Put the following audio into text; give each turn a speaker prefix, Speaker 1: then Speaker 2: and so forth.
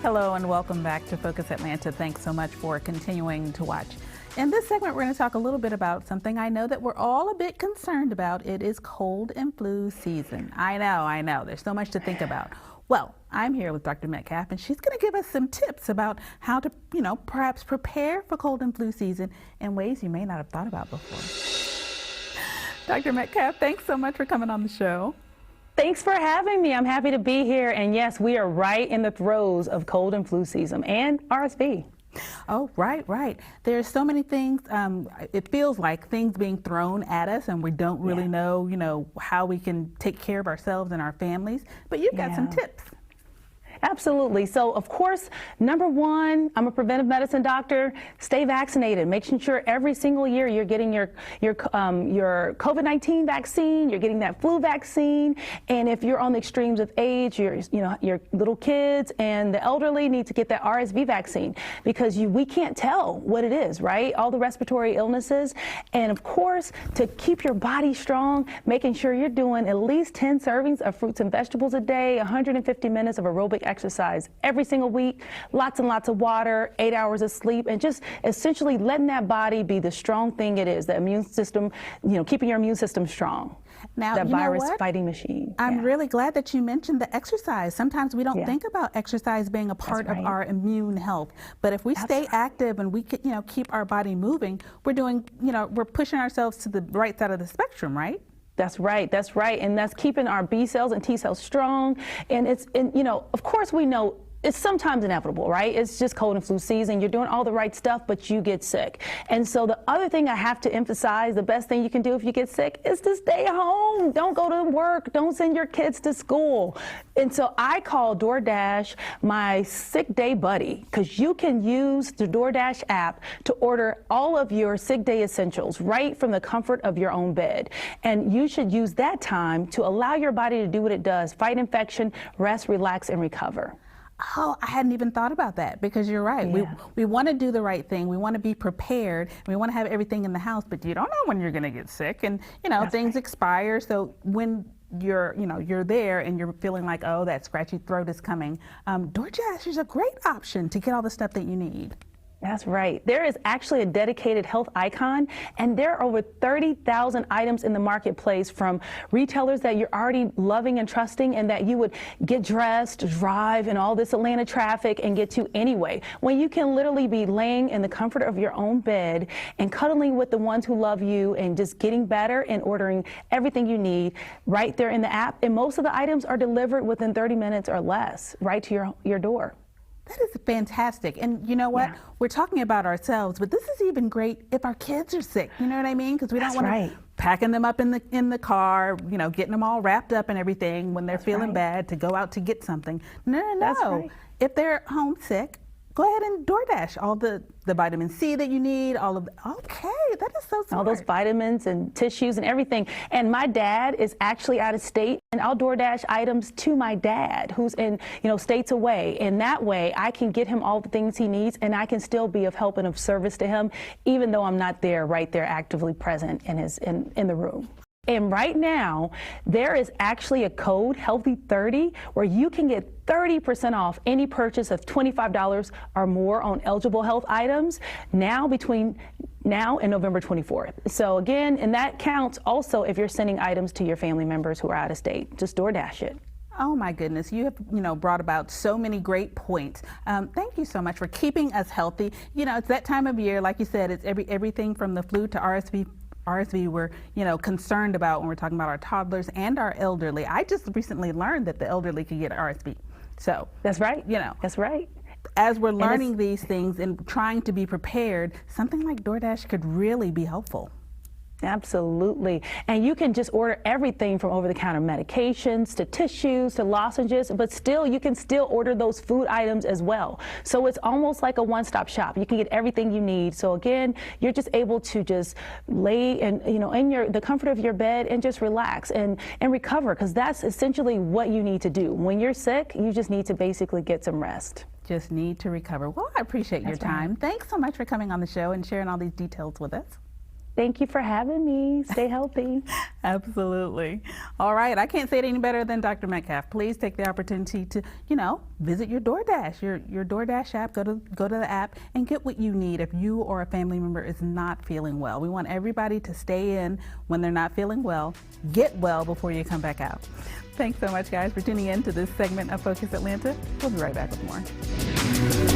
Speaker 1: Hello and welcome back to Focus Atlanta. Thanks so much for continuing to watch. In this segment, we're going to talk a little bit about something I know that we're all a bit concerned about. It is cold and flu season. I know. There's so much to think about. Well, I'm here with Dr. Metcalf, and she's going to give us some tips about how to, perhaps prepare for cold and flu season in ways you may not have thought about before. Dr. Metcalf, thanks so much for coming on the show.
Speaker 2: Thanks for having me. I'm happy to be here. And yes, we are right in the throes of cold and flu season and RSV.
Speaker 1: Oh, right. There's so many things. It feels like things being thrown at us, and we don't really know, how we can take care of ourselves and our families. But you've got some tips.
Speaker 2: Absolutely. So, of course, number one, I'm a preventive medicine doctor. Stay vaccinated. Making sure every single year you're getting your COVID-19 vaccine, you're getting that flu vaccine, and if you're on the extremes of age, your little kids and the elderly need to get that RSV vaccine because we can't tell what it is, right? All the respiratory illnesses, and of course, to keep your body strong, making sure you're doing at least 10 servings of fruits and vegetables a day, 150 minutes of aerobic exercise every single week, lots and lots of water, 8 hours of sleep, and just essentially letting that body be the strong thing it is, the immune system, keeping your immune system strong.
Speaker 1: Now,
Speaker 2: that virus fighting machine.
Speaker 1: I'm really glad that you mentioned the exercise. Sometimes we don't think about exercise being a part of our immune health, but if we stay active and we keep our body moving, we're doing, we're pushing ourselves to the right side of the spectrum, right?
Speaker 2: That's right. And that's keeping our B cells and T cells strong. And of course we know it's sometimes inevitable, right? It's just cold and flu season. You're doing all the right stuff, but you get sick. And so the other thing I have to emphasize, the best thing you can do if you get sick is to stay home. Don't go to work. Don't send your kids to school. And so I call DoorDash my sick day buddy, because you can use the DoorDash app to order all of your sick day essentials right from the comfort of your own bed. And you should use that time to allow your body to do what it does, fight infection, rest, relax, and recover.
Speaker 1: Oh, I hadn't even thought about that, because you're right. We want to do the right thing. We want to be prepared. We want to have everything in the house, but you don't know when you're going to get sick, and things expire. So when you're there and you're feeling like, oh, that scratchy throat is coming, DoorDash is a great option to get all the stuff that you need.
Speaker 2: That's right. There is actually a dedicated health icon, and there are over 30,000 items in the marketplace from retailers that you're already loving and trusting and that you would get dressed, drive, and all this Atlanta traffic and get to anyway. When you can literally be laying in the comfort of your own bed and cuddling with the ones who love you and just getting better and ordering everything you need right there in the app. And most of the items are delivered within 30 minutes or less, right to your door.
Speaker 1: That is fantastic. And you know what? Yeah. We're talking about ourselves, but this is even great if our kids are sick. You know what I mean? Because we don't want to packing them up in the car, getting them all wrapped up and everything when they're feeling bad to go out to get something. No. If they're homesick, go ahead and DoorDash all the vitamin C that you need, okay, that is so smart.
Speaker 2: All those vitamins and tissues and everything. And my dad is actually out of state, and I'll DoorDash items to my dad who's in, states away. And that way I can get him all the things he needs, and I can still be of help and of service to him, even though I'm not right there actively present in the room. And right now, there is actually a code, Healthy30, where you can get 30% off any purchase of $25 or more on eligible health items between now and November 24th. So again, and that counts also if you're sending items to your family members who are out of state. Just DoorDash it.
Speaker 1: Oh my goodness, you have brought about so many great points. Thank you so much for keeping us healthy. It's that time of year, like you said, it's everything from the flu to RSV we're concerned about when we're talking about our toddlers and our elderly. I just recently learned that the elderly can get RSV. So
Speaker 2: that's right. That's right.
Speaker 1: As we're learning these things and trying to be prepared, something like DoorDash could really be helpful.
Speaker 2: Absolutely. And you can just order everything from over-the-counter medications to tissues to lozenges, but still, you can still order those food items as well. So it's almost like a one-stop shop. You can get everything you need. So again, you're just able to just lay in the comfort of your bed and just relax and recover, because that's essentially what you need to do. When you're sick, you just need to basically get some rest.
Speaker 1: Just need to recover. Well, I appreciate your time. Thanks so much for coming on the show and sharing all these details with us.
Speaker 2: Thank you for having me. Stay healthy.
Speaker 1: Absolutely. All right. I can't say it any better than Dr. Metcalf. Please take the opportunity to, visit your DoorDash, your DoorDash app. Go to the app and get what you need if you or a family member is not feeling well. We want everybody to stay in when they're not feeling well. Get well before you come back out. Thanks so much, guys, for tuning in to this segment of Focus Atlanta. We'll be right back with more.